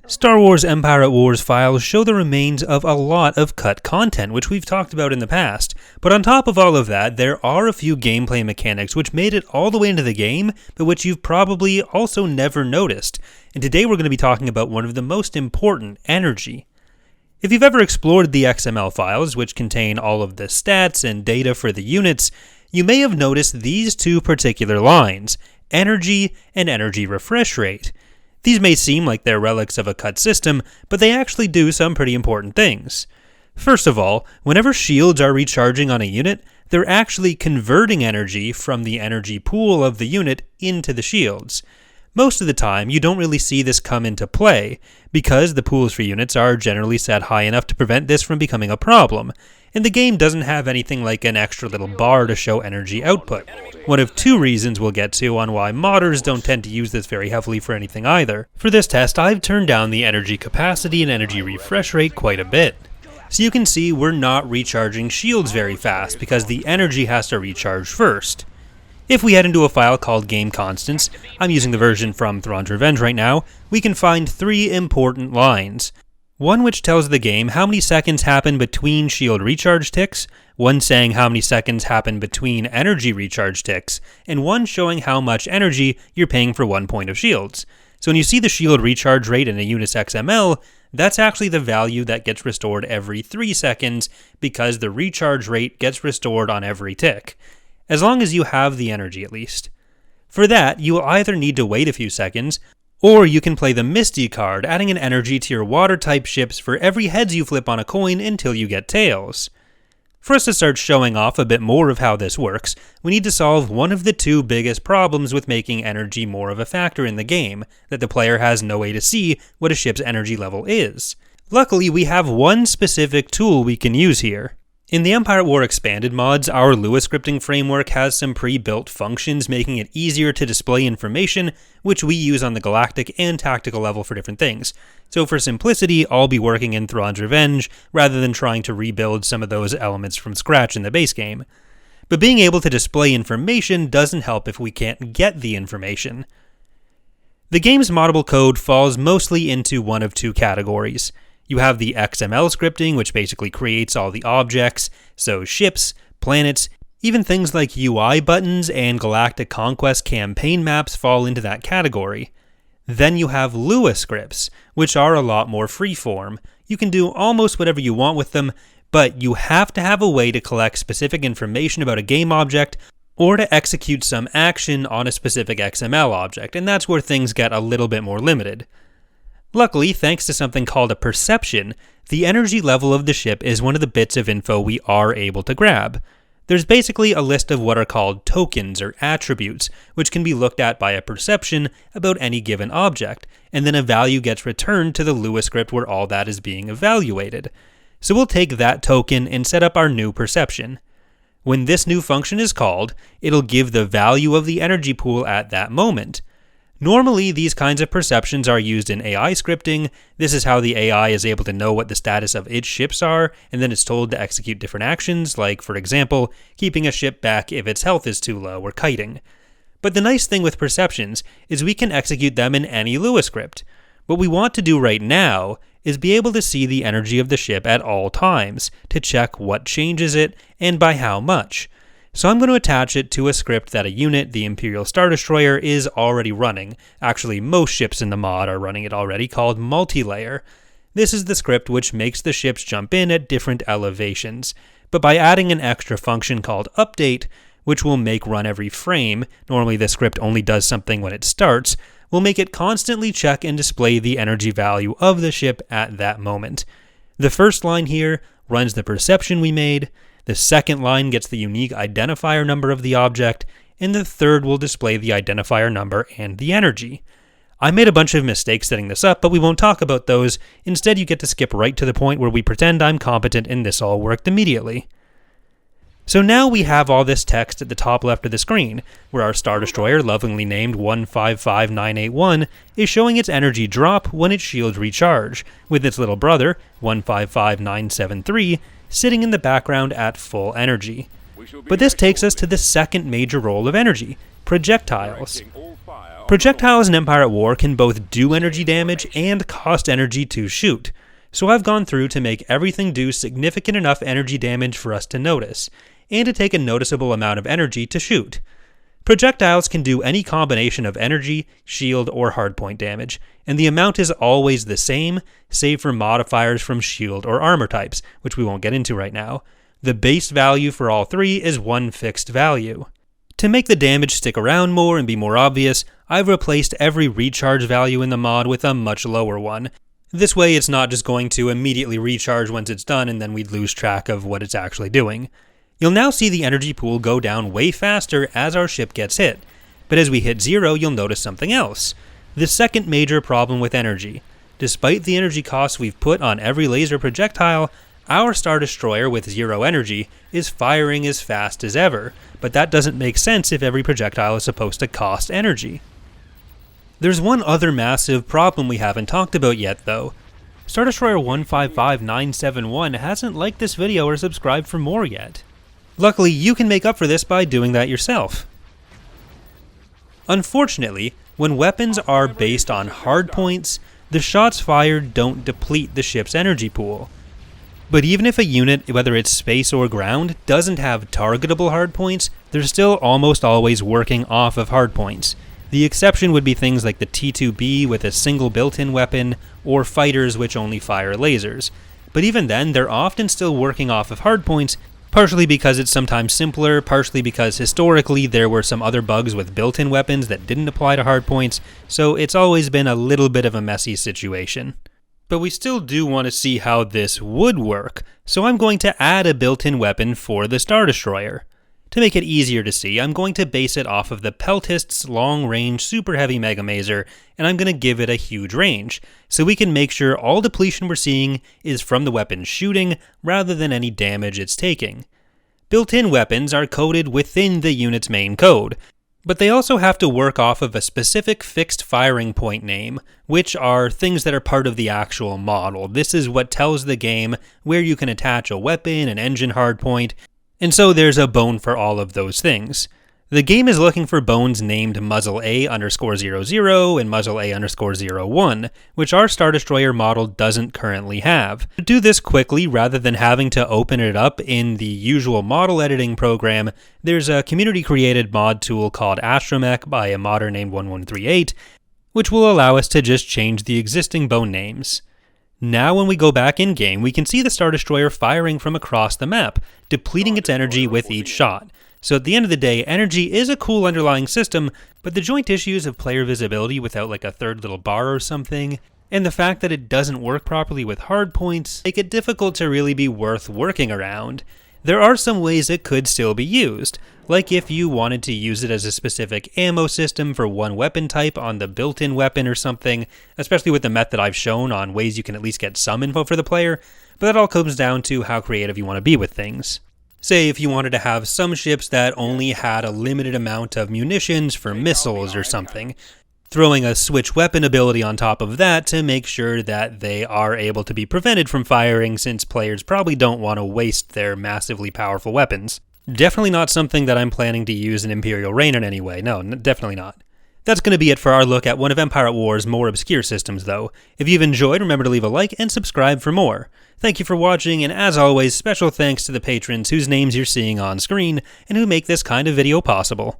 Star Wars Empire at War's files show the remains of a lot of cut content, which we've talked about in the past, but on top of all of that, there are a few gameplay mechanics which made it all the way into the game, but which you've probably also never noticed, and today we're going to be talking about one of the most important, energy. If you've ever explored the XML files, which contain all of the stats and data for the units, you may have noticed these two particular lines, energy and energy refresh rate. These may seem like they're relics of a cut system, but they actually do some pretty important things. First of all, whenever shields are recharging on a unit, they're actually converting energy from the energy pool of the unit into the shields. Most of the time, you don't really see this come into play, because the pools for units are generally set high enough to prevent this from becoming a problem, and the game doesn't have anything like an extra little bar to show energy output. One of two reasons we'll get to on why modders don't tend to use this very heavily for anything either. For this test, I've turned down the energy capacity and energy refresh rate quite a bit. So you can see we're not recharging shields very fast because the energy has to recharge first. If we head into a file called Game Constants, I'm using the version from Thrawn's Revenge right now, we can find three important lines. One which tells the game how many seconds happen between shield recharge ticks, one saying how many seconds happen between energy recharge ticks, and one showing how much energy you're paying for 1 point of shields. So when you see the shield recharge rate in a unit's XML, that's actually the value that gets restored every 3 seconds because the recharge rate gets restored on every tick. As long as you have the energy at least. For that, you will either need to wait a few seconds, or you can play the Misty card, adding an energy to your water-type ships for every heads you flip on a coin until you get tails. For us to start showing off a bit more of how this works, we need to solve one of the two biggest problems with making energy more of a factor in the game, that the player has no way to see what a ship's energy level is. Luckily, we have one specific tool we can use here. In the Empire at War Expanded mods, our Lua scripting framework has some pre-built functions making it easier to display information, which we use on the galactic and tactical level for different things. So for simplicity, I'll be working in Thrawn's Revenge, rather than trying to rebuild some of those elements from scratch in the base game. But being able to display information doesn't help if we can't get the information. The game's moddable code falls mostly into one of two categories. You have the XML scripting, which basically creates all the objects, so ships, planets, even things like UI buttons and Galactic Conquest campaign maps fall into that category. Then you have Lua scripts, which are a lot more freeform. You can do almost whatever you want with them, but you have to have a way to collect specific information about a game object or to execute some action on a specific XML object, and that's where things get a little bit more limited. Luckily, thanks to something called a perception, the energy level of the ship is one of the bits of info we are able to grab. There's basically a list of what are called tokens or attributes, which can be looked at by a perception about any given object, and then a value gets returned to the Lua script where all that is being evaluated. So we'll take that token and set up our new perception. When this new function is called, it'll give the value of the energy pool at that moment. Normally, these kinds of perceptions are used in AI scripting. This is how the AI is able to know what the status of its ships are, and then it's told to execute different actions, like, for example, keeping a ship back if its health is too low or kiting. But the nice thing with perceptions is we can execute them in any Lua script. What we want to do right now is be able to see the energy of the ship at all times, to check what changes it, and by how much. So I'm going to attach it to a script that a unit, the Imperial Star Destroyer, is already running. Actually, most ships in the mod are running it already, called Multilayer. This is the script which makes the ships jump in at different elevations. But by adding an extra function called Update, which will make run every frame, normally the script only does something when it starts, we'll make it constantly check and display the energy value of the ship at that moment. The first line here runs the perception we made, the second line gets the unique identifier number of the object, and the third will display the identifier number and the energy. I made a bunch of mistakes setting this up, but we won't talk about those. Instead, you get to skip right to the point where we pretend I'm competent and this all worked immediately. So now we have all this text at the top left of the screen, where our Star Destroyer, lovingly named 155981, is showing its energy drop when its shields recharge, with its little brother, 155973, sitting in the background at full energy. But this takes us to the second major role of energy, projectiles. Projectiles in Empire at War can both do energy damage and cost energy to shoot, so I've gone through to make everything do significant enough energy damage for us to notice, and to take a noticeable amount of energy to shoot. Projectiles can do any combination of energy, shield, or hardpoint damage, and the amount is always the same, save for modifiers from shield or armor types, which we won't get into right now. The base value for all three is one fixed value. To make the damage stick around more and be more obvious, I've replaced every recharge value in the mod with a much lower one. This way it's not just going to immediately recharge once it's done and then we'd lose track of what it's actually doing. You'll now see the energy pool go down way faster as our ship gets hit, but as we hit 0 you'll notice something else. The second major problem with energy. Despite the energy costs we've put on every laser projectile, our Star Destroyer with 0 energy is firing as fast as ever, but that doesn't make sense if every projectile is supposed to cost energy. There's one other massive problem we haven't talked about yet though. Star Destroyer 155971 hasn't liked this video or subscribed for more yet. Luckily, you can make up for this by doing that yourself. Unfortunately, when weapons are based on hardpoints, the shots fired don't deplete the ship's energy pool. But even if a unit, whether it's space or ground, doesn't have targetable hardpoints, they're still almost always working off of hardpoints. The exception would be things like the T-2B with a single built-in weapon, or fighters which only fire lasers. But even then, they're often still working off of hardpoints, partially because it's sometimes simpler, partially because historically there were some other bugs with built-in weapons that didn't apply to hardpoints, so it's always been a little bit of a messy situation. But we still do want to see how this would work, so I'm going to add a built-in weapon for the Star Destroyer. To make it easier to see, I'm going to base it off of the Peltist's long-range super heavy Mega Mazer, and I'm going to give it a huge range, so we can make sure all depletion we're seeing is from the weapon's shooting, rather than any damage it's taking. Built-in weapons are coded within the unit's main code, but they also have to work off of a specific fixed firing point name, which are things that are part of the actual model. This is what tells the game where you can attach a weapon, an engine hardpoint, and so there's a bone for all of those things. The game is looking for bones named muzzle A_00 and muzzle A_01, which our Star Destroyer model doesn't currently have. To do this quickly, rather than having to open it up in the usual model editing program, there's a community-created mod tool called Astromech by a modder named 1138, which will allow us to just change the existing bone names. Now when we go back in-game, we can see the Star Destroyer firing from across the map, depleting its energy with each shot. So at the end of the day, energy is a cool underlying system, but the joint issues of player visibility without like a third little bar or something, and the fact that it doesn't work properly with hardpoints, make it difficult to really be worth working around. There are some ways it could still be used, like if you wanted to use it as a specific ammo system for one weapon type on the built-in weapon or something, especially with the method I've shown on ways you can at least get some info for the player, but that all comes down to how creative you want to be with things. Say if you wanted to have some ships that only had a limited amount of munitions for missiles or something, throwing a switch weapon ability on top of that to make sure that they are able to be prevented from firing since players probably don't want to waste their massively powerful weapons. Definitely not something that I'm planning to use in Imperial Reign in any way, no, definitely not. That's going to be it for our look at one of Empire at War's more obscure systems though. If you've enjoyed, remember to leave a like and subscribe for more. Thank you for watching, and as always, special thanks to the patrons whose names you're seeing on screen and who make this kind of video possible.